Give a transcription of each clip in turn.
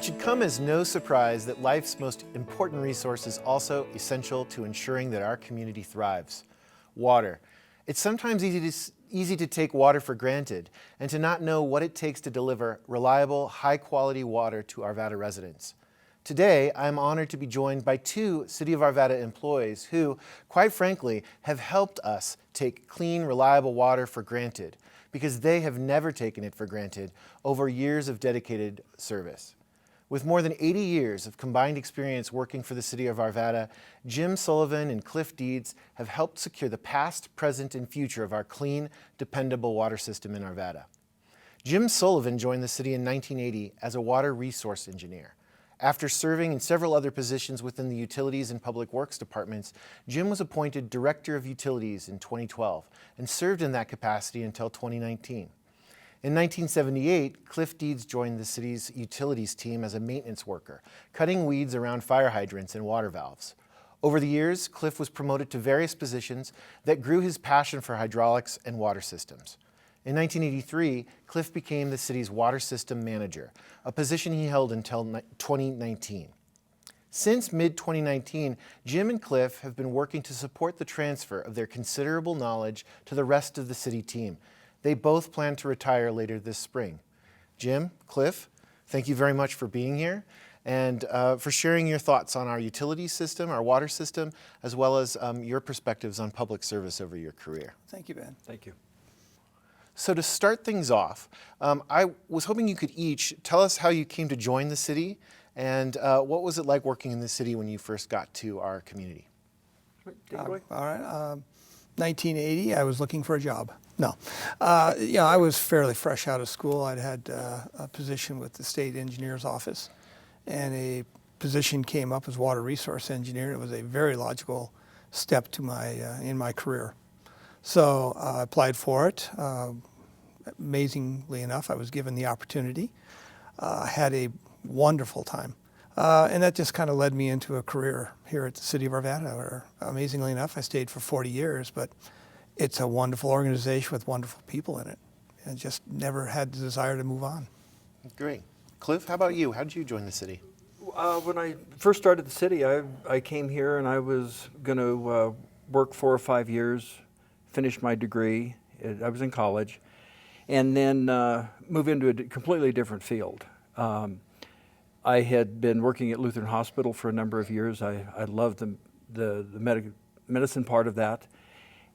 It should come as no surprise that life's most important resource is also essential to ensuring that our community thrives: water. It's sometimes easy to take water for granted and to not know what it takes to deliver reliable, high-quality water to Arvada residents. Today, I'm honored to be joined by two City of Arvada employees who, quite frankly, have helped us take clean, reliable water for granted because they have never taken it for granted over years of dedicated service. With more than 80 years of combined experience working for the City of Arvada, Jim Sullivan and Cliff Deeds have helped secure the past, present, and future of our clean, dependable water system in Arvada. Jim Sullivan joined the city in 1980 as a water resource engineer. After serving in several other positions within the Utilities and Public Works departments, Jim was appointed Director of Utilities in 2012 and served in that capacity until 2019. In 1978, Cliff Deeds joined the city's utilities team as a maintenance worker, cutting weeds around fire hydrants and water valves. Over the years, Cliff was promoted to various positions that grew his passion for hydraulics and water systems. In 1983, Cliff became the city's water system manager, a position he held until 2019. Since mid-2019, Jim and Cliff have been working to support the transfer of their considerable knowledge to the rest of the city team. They both plan to retire later this spring. Jim, Cliff, thank you very much for being here and for sharing your thoughts on our utility system, our water system, as well as your perspectives on public service over your career. Thank you, Ben. Thank you. So to start things off, I was hoping you could each tell us how you came to join the city and what was it like working in the city when you first got to our community? All right. 1980, I was looking for a job. No. I was fairly fresh out of school. I'd had a position with the state engineer's office, and a position came up as water resource engineer. It was a very logical step to in my career. So I applied for it. Amazingly enough, I was given the opportunity. Had a wonderful time. And that just kind of led me into a career here at the City of Arvada, where amazingly enough, I stayed for 40 years, but it's a wonderful organization with wonderful people in it. And just never had the desire to move on. Great. Cliff, how about you? How did you join the city? When I first started the city, I came here and I was going to work 4 or 5 years, finish my degree. I was in college, and then move into a completely different field. I had been working at Lutheran Hospital for a number of years. I loved the medicine part of that.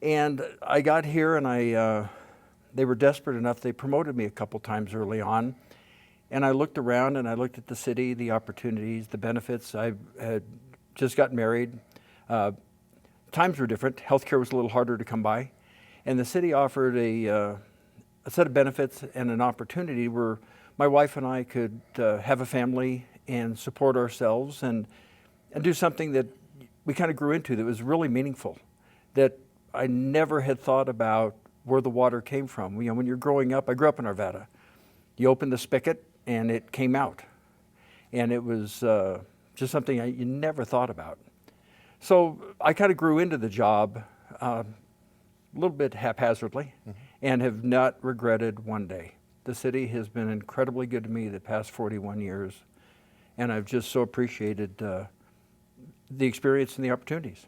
And I got here and they were desperate enough, they promoted me a couple times early on. And I looked around and I looked at the city, the opportunities, the benefits. I had just got married. Times were different. Healthcare was a little harder to come by. And the city offered a set of benefits and an opportunity where my wife and I could have a family and support ourselves and do something that we kind of grew into that was really meaningful, that I never had thought about where the water came from. You know, when you're growing up, I grew up in Arvada. You opened the spigot and it came out. And it was just something you never thought about. So I kind of grew into the job a little bit haphazardly and have not regretted one day. The city has been incredibly good to me the past 41 years, and I've just so appreciated the experience and the opportunities.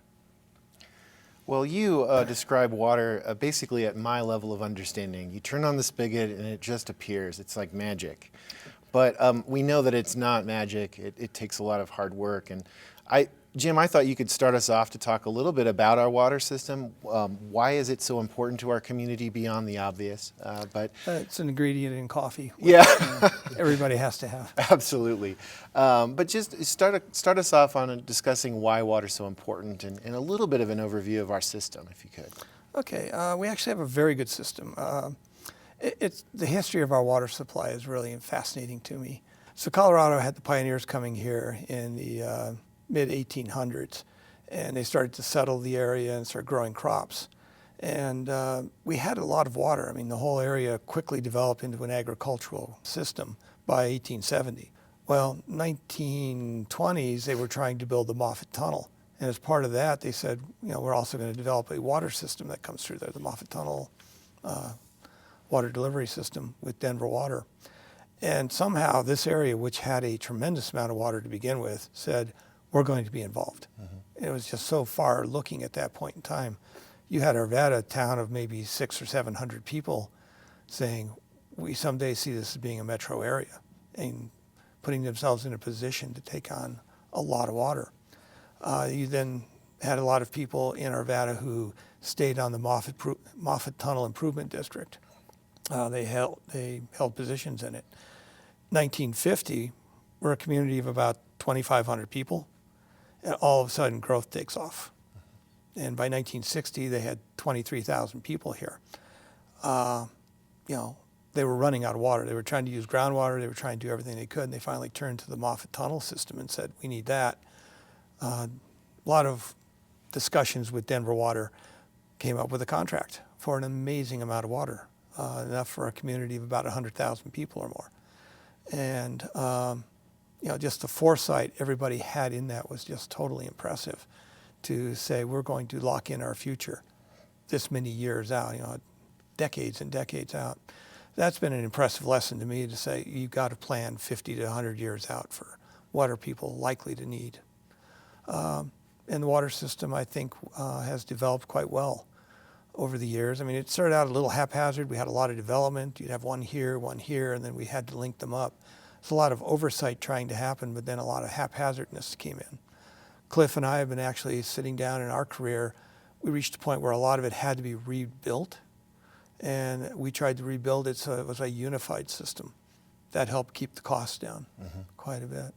Well, you describe water basically at my level of understanding. You turn on the spigot and it just appears. It's like magic. But we know that it's not magic. It takes a lot of hard work. And Jim, I thought you could start us off to talk a little bit about our water system. Why is it so important to our community beyond the obvious? It's an ingredient in coffee. Yeah. Everybody has to have. Absolutely. But just start us off on discussing why water's so important and a little bit of an overview of our system, if you could. Okay. We actually have a very good system. The history of our water supply is really fascinating to me. So Colorado had the pioneers coming here in the mid-1800s, and they started to settle the area and start growing crops. And we had a lot of water. I mean, the whole area quickly developed into an agricultural system by 1870. Well, 1920s, they were trying to build the Moffat Tunnel. And as part of that, they said, we're also going to develop a water system that comes through there, the Moffat Tunnel water delivery system with Denver Water. And somehow this area, which had a tremendous amount of water to begin with, said, we're going to be involved. It was just so far looking at that point in time. You had Arvada, a town of maybe 600 or 700 people, saying, we someday see this as being a metro area, and putting themselves in a position to take on a lot of water. You then had a lot of people in Arvada who stayed on the Moffett Tunnel Improvement District. They held positions in it. 1950, we're a community of about 2,500 people, and all of a sudden growth takes off. And by 1960, they had 23,000 people here. They were running out of water. They were trying to use groundwater. They were trying to do everything they could, and they finally turned to the Moffett Tunnel system and said, we need that. A lot of discussions with Denver Water came up with a contract for an amazing amount of water, enough for a community of about 100,000 people or more. And just the foresight everybody had in that was just totally impressive, to say we're going to lock in our future this many years out, decades and decades out. That's been an impressive lesson to me, to say you've got to plan 50 to 100 years out for what are people likely to need. And the water system, I think, has developed quite well over the years. I mean, it started out a little haphazard. We had a lot of development. You'd have one here, and then we had to link them up. There's a lot of oversight trying to happen, but then a lot of haphazardness came in. Cliff and I have been actually sitting down in our career. We reached a point where a lot of it had to be rebuilt, and we tried to rebuild it so it was a unified system. That helped keep the costs down quite a bit.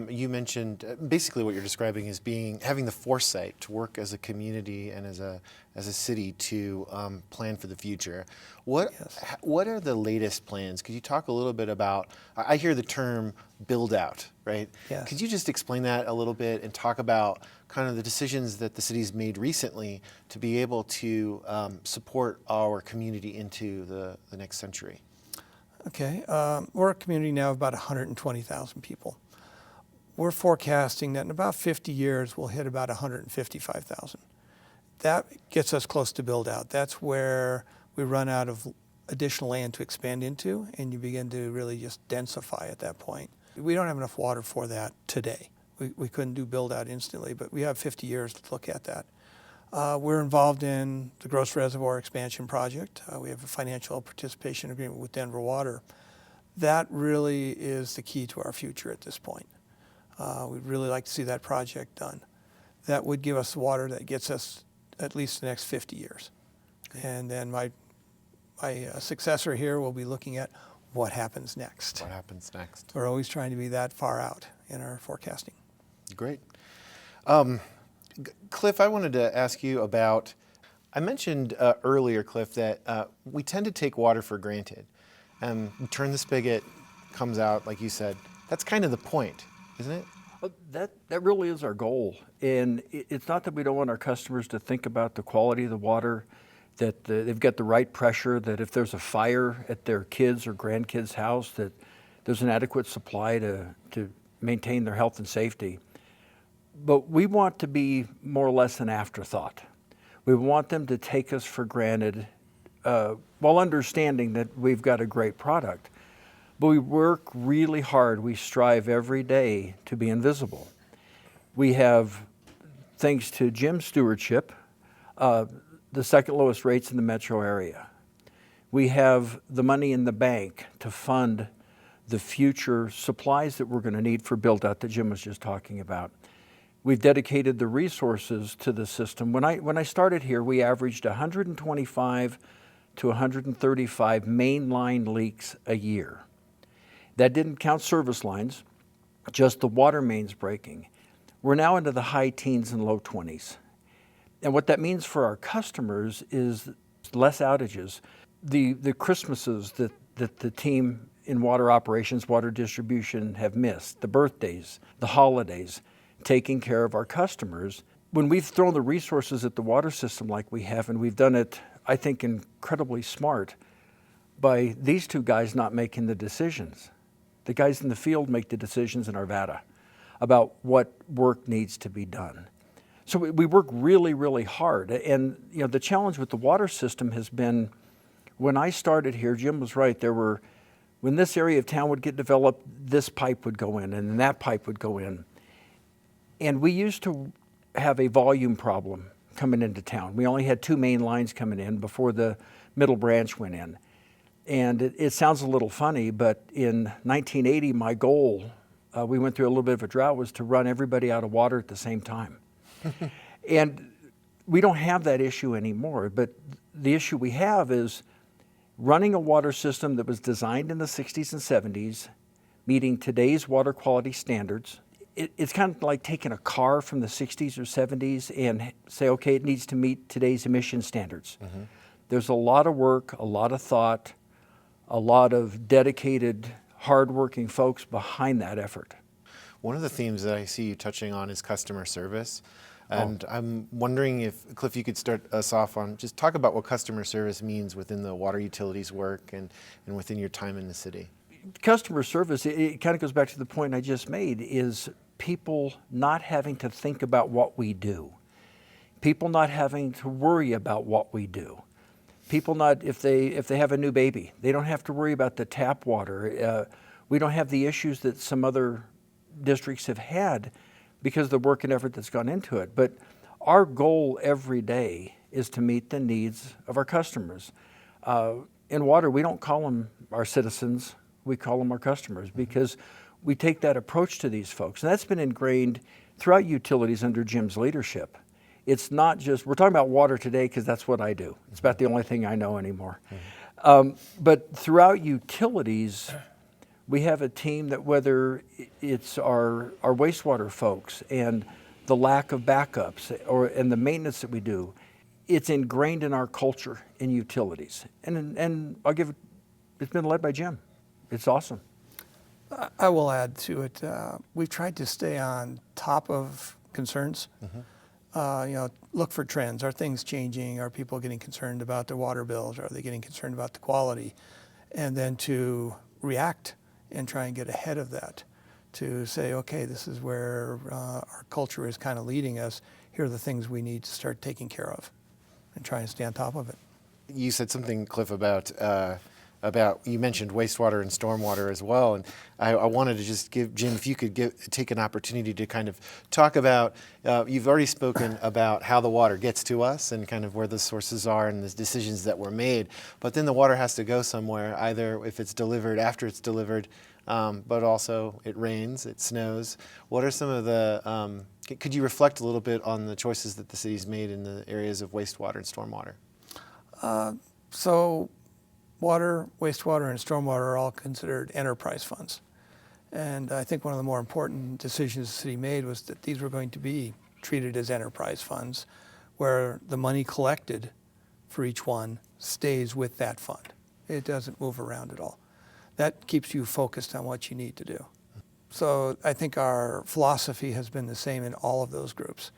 You mentioned basically what you're describing is having the foresight to work as a community and as a city to plan for the future. What are the latest plans? Could you talk a little bit about? I hear the term build out, right? Yes. Could you just explain that a little bit and talk about kind of the decisions that the city's made recently to be able to support our community into the next century? Okay, we're a community now of about 120,000 people. We're forecasting that in about 50 years, we'll hit about 155,000. That gets us close to build out. That's where we run out of additional land to expand into, and you begin to really just densify at that point. We don't have enough water for that today. We couldn't do build out instantly, but we have 50 years to look at that. We're involved in the Gross Reservoir Expansion Project. We have a financial participation agreement with Denver Water. That really is the key to our future at this point. We'd really like to see that project done. That would give us water that gets us at least the next 50 years. Okay. And then my successor here will be looking at what happens next. What happens next? We're always trying to be that far out in our forecasting. Great. Cliff, I wanted to ask you about, I mentioned earlier, Cliff, that we tend to take water for granted. You turn the spigot, comes out, like you said. That's kind of the point, isn't it? That really is our goal. And it's not that we don't want our customers to think about the quality of the water, that they've got the right pressure, that if there's a fire at their kids' or grandkids' house, that there's an adequate supply to maintain their health and safety. But we want to be more or less an afterthought. We want them to take us for granted while understanding that we've got a great product. But we work really hard. We strive every day to be invisible. We have, thanks to Jim's stewardship, the second lowest rates in the metro area. We have the money in the bank to fund the future supplies that we're going to need for build-out that Jim was just talking about. We've dedicated the resources to the system. When I started here, we averaged 125 to 135 mainline leaks a year. That didn't count service lines, just the water mains breaking. We're now into the high teens and low 20s. And what that means for our customers is less outages. The Christmases that the team in water operations, water distribution have missed, the birthdays, the holidays, taking care of our customers. When we've thrown the resources at the water system like we have, and we've done it, I think, incredibly smart, by these two guys not making the decisions. The guys in the field make the decisions in Arvada about what work needs to be done. So we work really, really hard. And the challenge with the water system has been, when I started here, Jim was right, there were when this area of town would get developed, this pipe would go in and then that pipe would go in. And we used to have a volume problem coming into town. We only had 2 main lines coming in before the middle branch went in. And it sounds a little funny, but in 1980, my goal, we went through a little bit of a drought, was to run everybody out of water at the same time. And we don't have that issue anymore, but the issue we have is running a water system that was designed in the 60s and 70s, meeting today's water quality standards. It's kind of like taking a car from the 60s or 70s and say, okay, it needs to meet today's emission standards. Mm-hmm. There's a lot of work, a lot of thought, a lot of dedicated, hardworking folks behind that effort. One of the themes that I see you touching on is customer service. And I'm wondering if, Cliff, you could start us off on just talk about what customer service means within the water utilities work and within your time in the city. Customer service, it kind of goes back to the point I just made, is people not having to think about what we do. People not having to worry about what we do. People not, if they have a new baby, they don't have to worry about the tap water. We don't have the issues that some other districts have had because of the work and effort that's gone into it. But our goal every day is to meet the needs of our customers. In water, we don't call them our citizens, we call them our customers, because we take that approach to these folks. And that's been ingrained throughout utilities under Jim's leadership. It's not just, we're talking about water today because that's what I do. It's about the only thing I know anymore. But throughout utilities, we have a team that, whether it's our wastewater folks and the lack of backups and the maintenance that we do, it's ingrained in our culture in utilities. And it's been led by Jim. It's awesome. I will add to it, we've tried to stay on top of concerns. Mm-hmm. Look for trends. Are things changing? Are people getting concerned about their water bills? Are they getting concerned about the quality? And then to react and try and get ahead of that, to say, okay, this is where our culture is kind of leading us. Here are the things we need to start taking care of and try and stay on top of it. You said something, Cliff, about you mentioned wastewater and stormwater as well, and I wanted to just give Jim, if you could take an opportunity to kind of talk about, you've already spoken about how the water gets to us and kind of where the sources are and the decisions that were made, but then the water has to go somewhere, either if it's delivered, after it's delivered, but also it rains, it snows. What are some of the, could you reflect a little bit on the choices that the city's made in the areas of wastewater and stormwater? So water, wastewater, and stormwater are all considered enterprise funds. And I think one of the more important decisions the city made was that these were going to be treated as enterprise funds, where the money collected for each one stays with that fund. It doesn't move around at all. That keeps you focused on what you need to do. So I think our philosophy has been the same in all of those groups,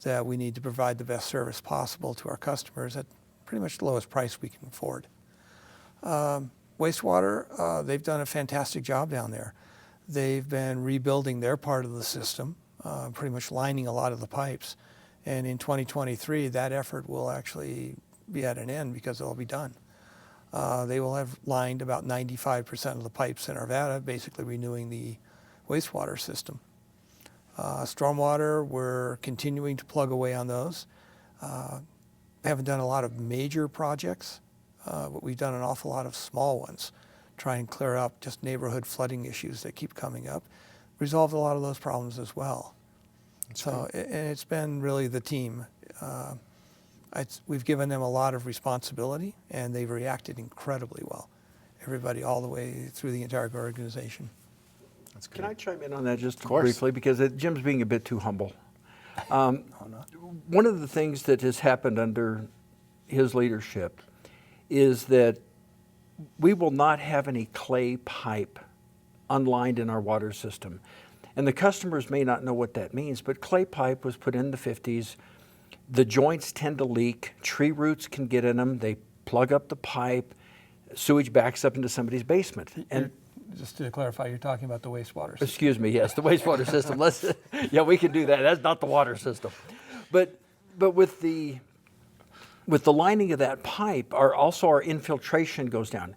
that we need to provide the best service possible to our customers at pretty much the lowest price we can afford. Wastewater, they've done a fantastic job down there. They've been rebuilding their part of the system, pretty much lining a lot of the pipes. And in 2023, that effort will actually be at an end because it'll be done. They will have lined about 95% of the pipes in Arvada, basically renewing the wastewater system. Stormwater, we're continuing to plug away on those. We haven't done a lot of major projects, but we've done an awful lot of small ones, try and clear up just neighborhood flooding issues that keep coming up. Resolved a lot of those problems as well. And it's been really the team. We've given them a lot of responsibility, and they've reacted incredibly well. Everybody all the way through the entire organization. That's great. Can I chime in on that just briefly? Because Jim's being a bit too humble. One of the things that has happened under his leadership is that we will not have any clay pipe unlined in our water system. And the customers may not know what that means, but clay pipe was put in the 50s. The joints tend to leak. Tree roots can get in them. They plug up the pipe. Sewage backs up into somebody's basement. And just to clarify, you're talking about the wastewater system. Excuse me, yes, the wastewater system. Yeah, we can do that. That's not the water system. But with the lining of that pipe, also our infiltration goes down.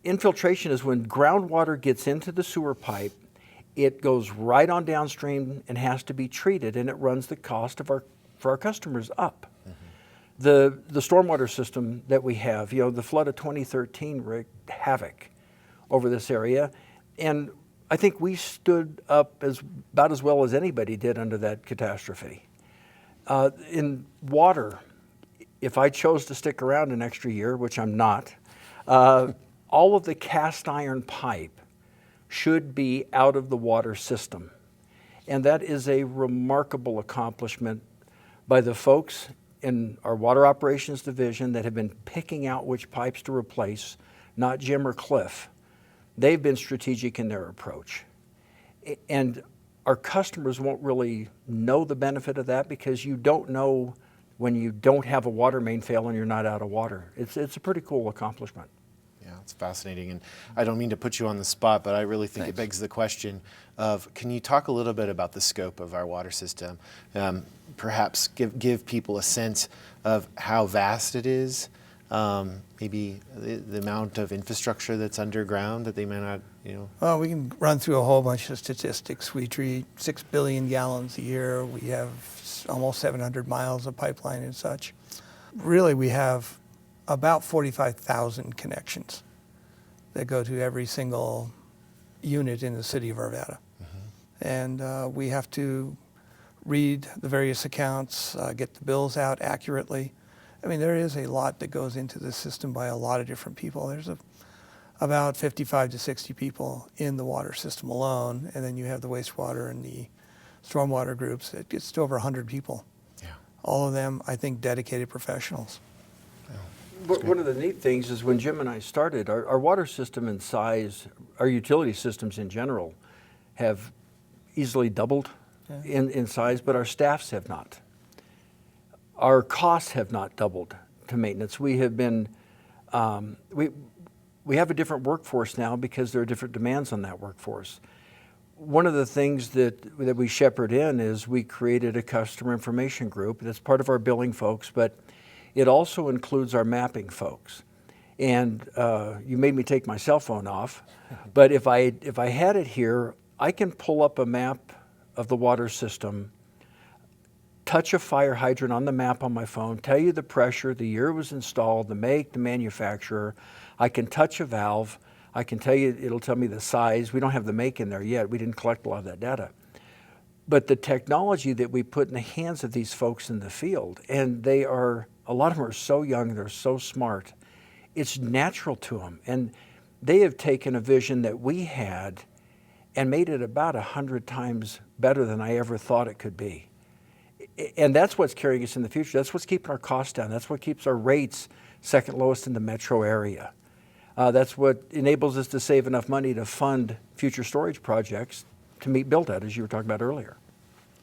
infiltration is when groundwater gets into the sewer pipe, it goes right on downstream and has to be treated, and it runs the cost of for our customers up. The stormwater system that we have, the flood of 2013 wreaked havoc over this area, and I think we stood up about as well as anybody did under that catastrophe. In water, if I chose to stick around an extra year, which I'm not, all of the cast iron pipe should be out of the water system. And that is a remarkable accomplishment by the folks in our water operations division that have been picking out which pipes to replace, not Jim or Cliff. They've been strategic in their approach. And our customers won't really know the benefit of that because you don't know when you don't have a water main fail and you're not out of water. It's a pretty cool accomplishment. Yeah, it's fascinating. And I don't mean to put you on the spot, but I really think Thanks. it begs the question of, can you talk a little bit about the scope of our water system? Perhaps give people a sense of how vast it is, maybe the amount of infrastructure that's underground that they may not, Well, we can run through a whole bunch of statistics. We treat 6 billion gallons a year. We have almost 700 miles of pipeline and such. Really, we have about 45,000 connections that go to every single unit in the city of Arvada. And we have to read the various accounts, get the bills out accurately. I mean, there is a lot that goes into this system by a lot of different people. There's about 55 to 60 people in the water system alone, and then you have the wastewater and the stormwater groups. It gets to over 100 people. Yeah. All of them, I think, dedicated professionals. One of the neat things is when Jim and I started, our water system in size, our utility systems in general, have easily doubled in size, but our staffs have not. Our costs have not doubled to maintenance. We have been, we have a different workforce now because there are different demands on that workforce. One of the things that we shepherd in is we created a customer information group that's part of our billing folks, but it also includes our mapping folks. And you made me take my cell phone off, but if I had it here, I can pull up a map of the water system, touch a fire hydrant on the map on my phone, tell you the pressure, the year it was installed, the make, the manufacturer. I can touch a valve. I can tell you, it'll tell me the size. We don't have the make in there yet. We didn't collect a lot of that data. But the technology that we put in the hands of these folks in the field, and a lot of them are so young, they're so smart, it's natural to them. And they have taken a vision that we had and made it about 100 times better than I ever thought it could be. And that's what's carrying us in the future. That's what's keeping our costs down. That's what keeps our rates second lowest in the metro area. That's what enables us to save enough money to fund future storage projects to meet build-out, as you were talking about earlier.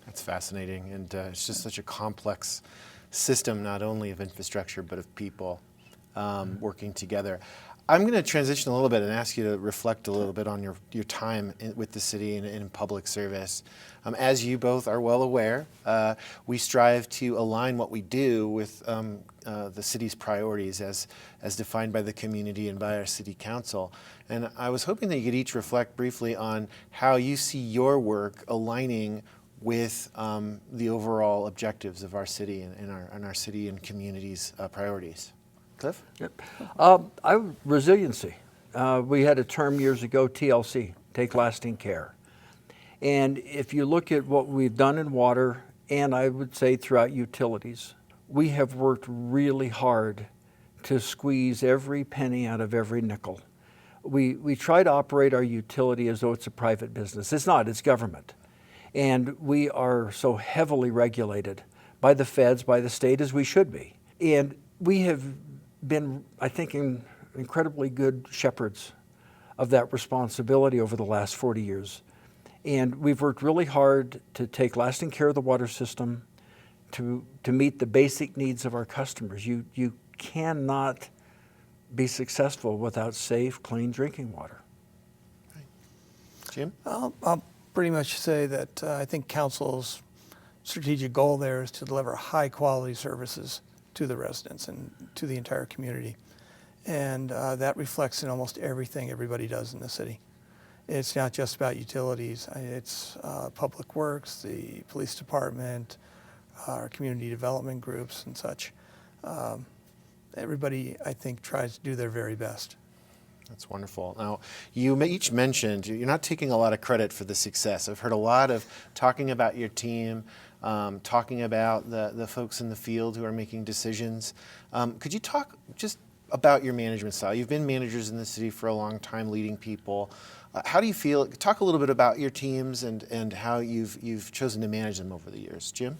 That's fascinating. And it's just such a complex system, not only of infrastructure, but of people working together. I'm going to transition a little bit and ask you to reflect a little bit on your time with the city and in public service. As you both are well aware, we strive to align what we do with the city's priorities as defined by the community and by our city council. And I was hoping that you could each reflect briefly on how you see your work aligning with the overall objectives of our city and our city and community's priorities. Cliff? Yep. Resiliency. We had a term years ago, TLC, take lasting care. And if you look at what we've done in water, and I would say throughout utilities, we have worked really hard to squeeze every penny out of every nickel. We try to operate our utility as though it's a private business. It's not, it's government. And we are so heavily regulated by the feds, by the state, as we should be. And we have been, I think, incredibly good shepherds of that responsibility over the last 40 years. And we've worked really hard to take lasting care of the water system, to meet the basic needs of our customers. You cannot be successful without safe, clean drinking water. Right. Jim? I'll pretty much say that I think council's strategic goal there is to deliver high quality services to the residents and to the entire community. And that reflects in almost everything everybody does in the city. It's not just about utilities. It's public works, the police department, our community development groups and such. Everybody, I think, tries to do their very best. That's wonderful. Now, you each mentioned you're not taking a lot of credit for the success. I've heard a lot of talking about your team, talking about the folks in the field who are making decisions. Could you talk just about your management style? You've been managers in the city for a long time, leading people. How do you feel? Talk a little bit about your teams and how you've chosen to manage them over the years. Jim?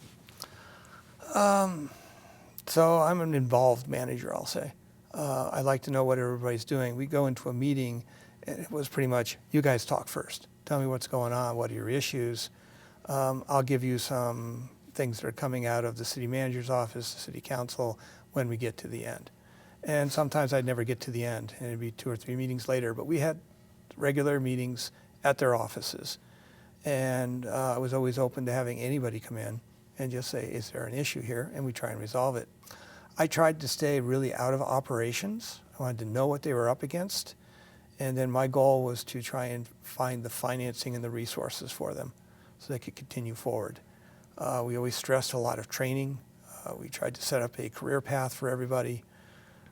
So I'm an involved manager, I'll say. I like to know what everybody's doing. We go into a meeting, and it was pretty much, you guys talk first. Tell me what's going on, what are your issues. I'll give you some things that are coming out of the city manager's office, the city council, when we get to the end. And sometimes I'd never get to the end, and it'd be 2 or 3 meetings later. But we had regular meetings at their offices. And I was always open to having anybody come in and just say, is there an issue here? And we try and resolve it. I tried to stay really out of operations. I wanted to know what they were up against. And then my goal was to try and find the financing and the resources for them so they could continue forward. We always stressed a lot of training. We tried to set up a career path for everybody.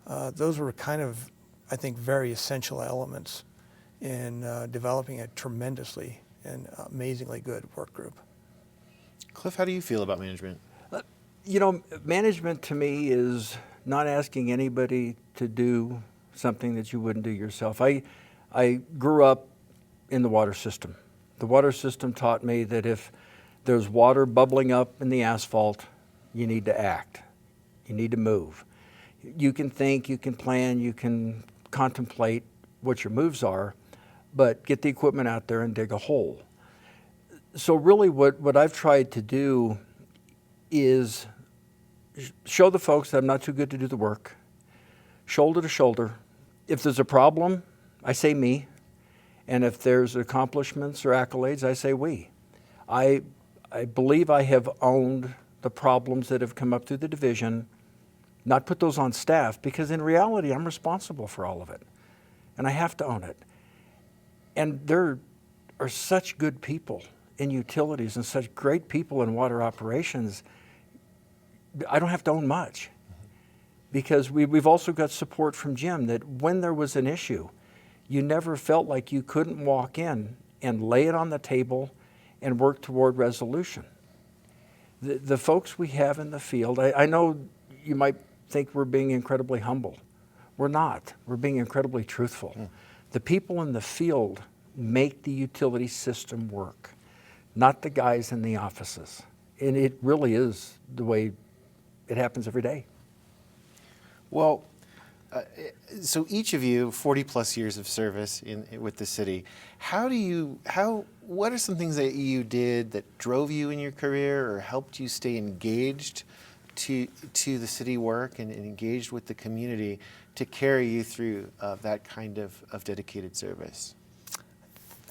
Those were kind of, I think, very essential elements in developing a tremendously and amazingly good work group. Cliff, how do you feel about management? You know, management to me is not asking anybody to do something that you wouldn't do yourself. I grew up in the water system. The water system taught me that if there's water bubbling up in the asphalt, you need to act. You need to move. You can think, you can plan, you can contemplate what your moves are, but get the equipment out there and dig a hole. So really what I've tried to do is show the folks that I'm not too good to do the work, shoulder to shoulder. If there's a problem, I say me, and if there's accomplishments or accolades, I say we. I believe I have owned the problems that have come up through the division, not put those on staff, because in reality, I'm responsible for all of it, and I have to own it. And there are such good people in utilities and such great people in water operations. I don't have to own much, because we've also got support from Jim that when there was an issue, you never felt like you couldn't walk in and lay it on the table and work toward resolution. The folks we have in the field, I know you might think we're being incredibly humble. We're not. We're being incredibly truthful. The people in the field make the utility system work, not the guys in the offices. And it really is the way it happens every day. Well, so each of you, 40 plus years of service with the city, what are some things that you did that drove you in your career or helped you stay engaged to the city work and engaged with the community to carry you through that kind of dedicated service?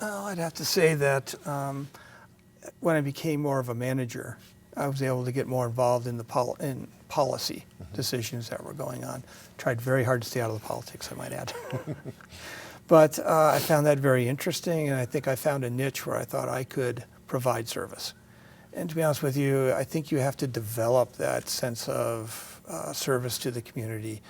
I'd have to say that when I became more of a manager, I was able to get more involved in in policy decisions that were going on. Tried very hard to stay out of the politics, I might add. But I found that very interesting, and I think I found a niche where I thought I could provide service. And to be honest with you, I think you have to develop that sense of service to the community.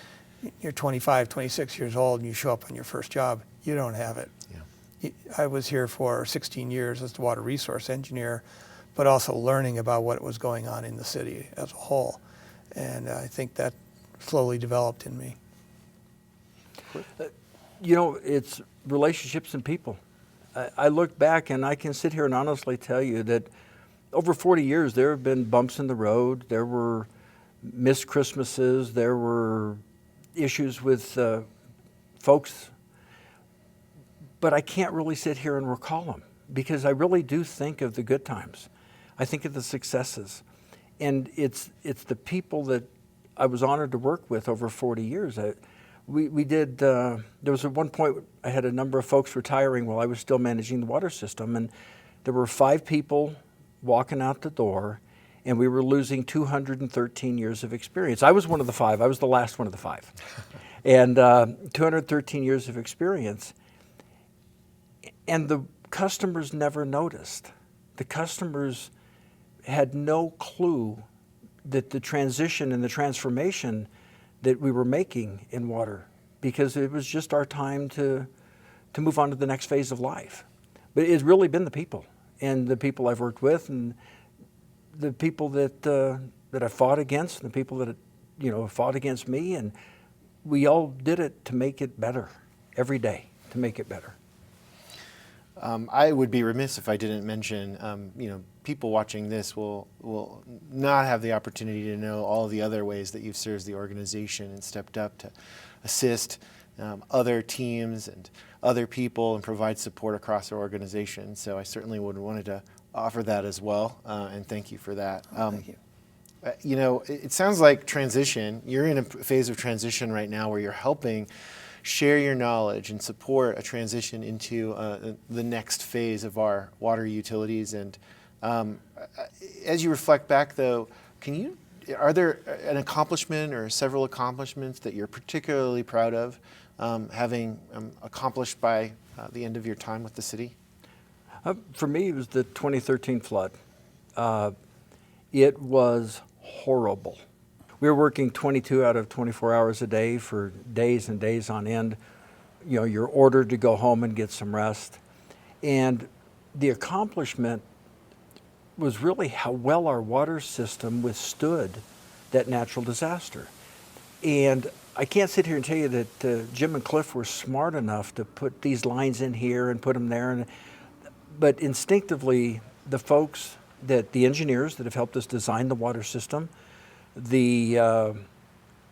You're 25, 26 years old, and you show up on your first job. You don't have it. Yeah. I was here for 16 years as the water resource engineer, but also learning about what was going on in the city as a whole. And I think that slowly developed in me. You know, it's relationships and people. I look back and I can sit here and honestly tell you that over 40 years, there have been bumps in the road. There were missed Christmases. There were issues with folks. But I can't really sit here and recall them, because I really do think of the good times. I think of the successes. And it's the people that I was honored to work with over 40 years. We did, there was at one point I had a number of folks retiring while I was still managing the water system, and there were 5 people walking out the door, and we were losing 213 years of experience. I was one of the 5. I was the last one of the 5. and 213 years of experience. And the customers never noticed. The customers had no clue that the transition and the transformation that we were making in water, because it was just our time to move on to the next phase of life. But it's really been the people, and the people I've worked with, and the people that I fought against, and the people that fought against me, and we all did it to make it better every day, to make it better. I would be remiss if I didn't mention, people watching this will not have the opportunity to know all of the other ways that you've served the organization and stepped up to assist other teams and other people and provide support across our organization. So I certainly wanted to offer that as well, and thank you for that. Thank you. It sounds like transition. You're in a phase of transition right now where you're helping share your knowledge and support a transition into the next phase of our water utilities. And as you reflect back, though, are there an accomplishment or several accomplishments that you're particularly proud of having accomplished by the end of your time with the city? For me, it was the 2013 flood. It was horrible. We were working 22 out of 24 hours a day for days and days on end. You're ordered to go home and get some rest. And the accomplishment was really how well our water system withstood that natural disaster. And I can't sit here and tell you that Jim and Cliff were smart enough to put these lines in here and put them there. But instinctively, the engineers that have helped us design the water system, the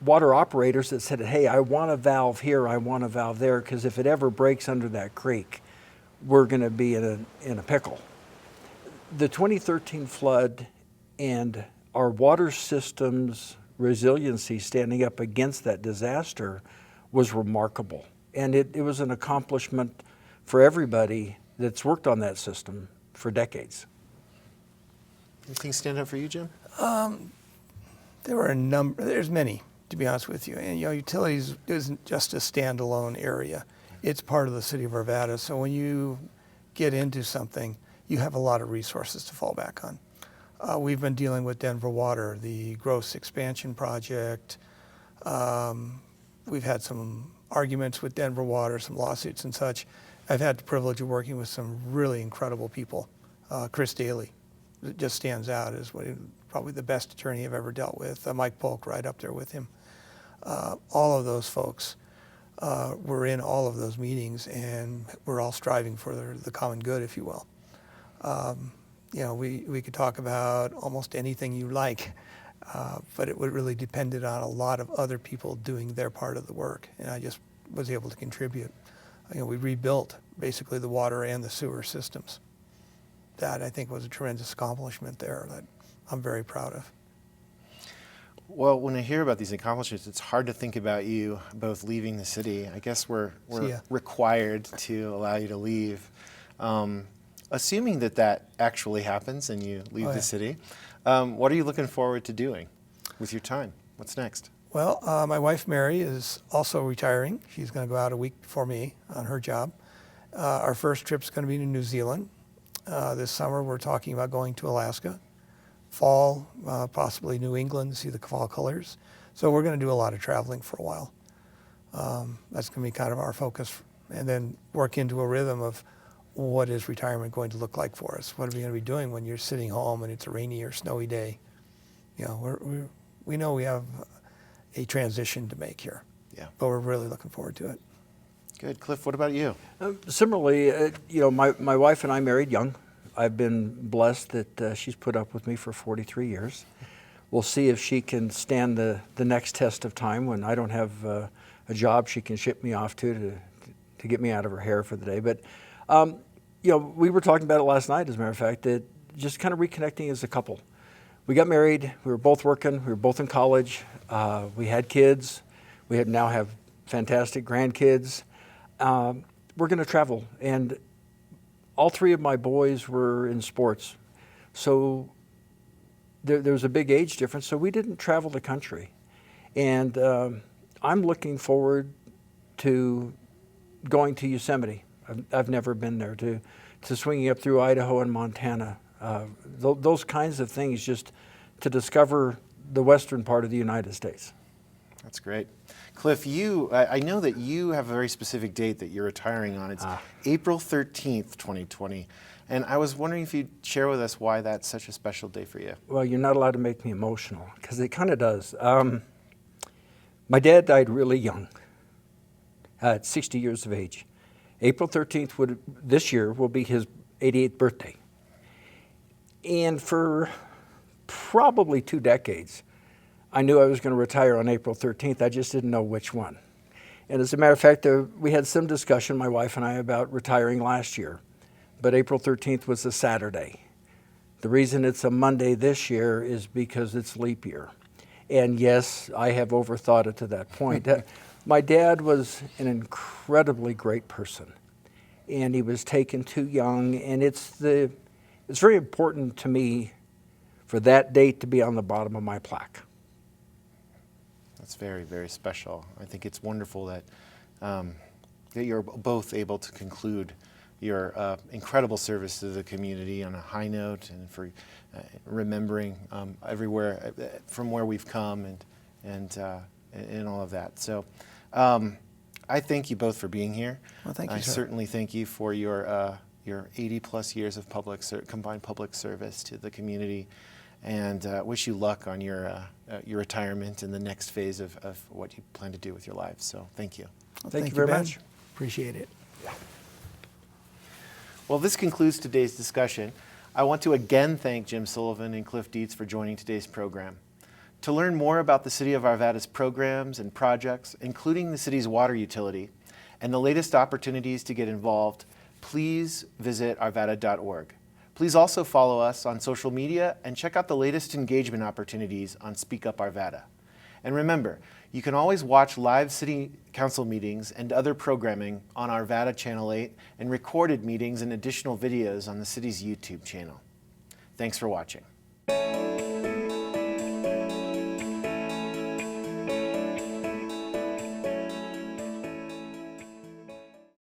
water operators that said, hey, I want a valve here, I want a valve there, because if it ever breaks under that creek, we're going to be in a pickle. The 2013 flood and our water system's resiliency standing up against that disaster was remarkable. And it was an accomplishment for everybody that's worked on that system for decades. Anything stand out for you, Jim? There were there's many, to be honest with you. And utilities isn't just a standalone area. It's part of the city of Arvada. So when you get into something, you have a lot of resources to fall back on. We've been dealing with Denver Water, the Gross Expansion Project. We've had some arguments with Denver Water, some lawsuits and such. I've had the privilege of working with some really incredible people. Chris Daly just stands out as probably the best attorney I've ever dealt with. Mike Polk right up there with him. All of those folks were in all of those meetings, and we're all striving for the common good, if you will. We could talk about almost anything you like, but it would really depended on a lot of other people doing their part of the work, and I just was able to contribute. We rebuilt basically the water and the sewer systems. That, I think, was a tremendous accomplishment there that I'm very proud of. Well, when I hear about these accomplishments, it's hard to think about you both leaving the city. I guess we're required to allow you to leave. Assuming that actually happens and you leave the city, what are you looking forward to doing with your time? What's next? Well, my wife, Mary, is also retiring. She's going to go out a week before me on her job. Our first trip's going to be to New Zealand. This summer, we're talking about going to Alaska. Fall, possibly New England, see the fall colors. So we're going to do a lot of traveling for a while. That's going to be kind of our focus, and then work into a rhythm of what is retirement going to look like for us? What are we going to be doing when you're sitting home and it's a rainy or snowy day? We know we have a transition to make here. Yeah. But we're really looking forward to it. Good. Cliff, what about you? Similarly, my wife and I married young. I've been blessed that she's put up with me for 43 years. We'll see if she can stand the next test of time when I don't have a job she can ship me off to get me out of her hair for the day. But, we were talking about it last night, as a matter of fact, that just kind of reconnecting as a couple. We got married. We were both working. We were both in college. We had kids. We now have fantastic grandkids. We're going to travel, and all three of my boys were in sports, so there was a big age difference, so we didn't travel the country. And I'm looking forward to going to Yosemite. I've never been there, to swinging up through Idaho and Montana. Those kinds of things, just to discover the western part of the United States. That's great. Cliff, I know that you have a very specific date that you're retiring on. It's April 13th, 2020. And I was wondering if you'd share with us why that's such a special day for you. Well, you're not allowed to make me emotional, because it kind of does. My dad died really young, at 60 years of age. April 13th this year will be his 88th birthday. And for probably 2 decades, I knew I was going to retire on April 13th. I just didn't know which one. And as a matter of fact, we had some discussion, my wife and I, about retiring last year. But April 13th was a Saturday. The reason it's a Monday this year is because it's leap year. And yes, I have overthought it to that point. My dad was an incredibly great person, and he was taken too young, and it's very important to me for that date to be on the bottom of my plaque. That's very, very special. I think it's wonderful that you're both able to conclude your incredible service to the community on a high note, and for remembering everywhere from where we've come and all of that. So I thank you both for being here. Well, thank you, I sir. certainly thank you for your 80-plus years of combined public service to the community, and wish you luck on your retirement and the next phase of what you plan to do with your lives. So thank you. Well, Thank you very Ben. much. Appreciate it. Well, this concludes today's discussion. I want to again thank Jim Sullivan and Cliff Deeds for joining today's program. To learn more about the City of Arvada's programs and projects, including the city's water utility, and the latest opportunities to get involved, please visit arvada.org. Please also follow us on social media and check out the latest engagement opportunities on Speak Up Arvada. And remember, you can always watch live City Council meetings and other programming on Arvada Channel 8 and recorded meetings and additional videos on the city's YouTube channel. Thanks for watching.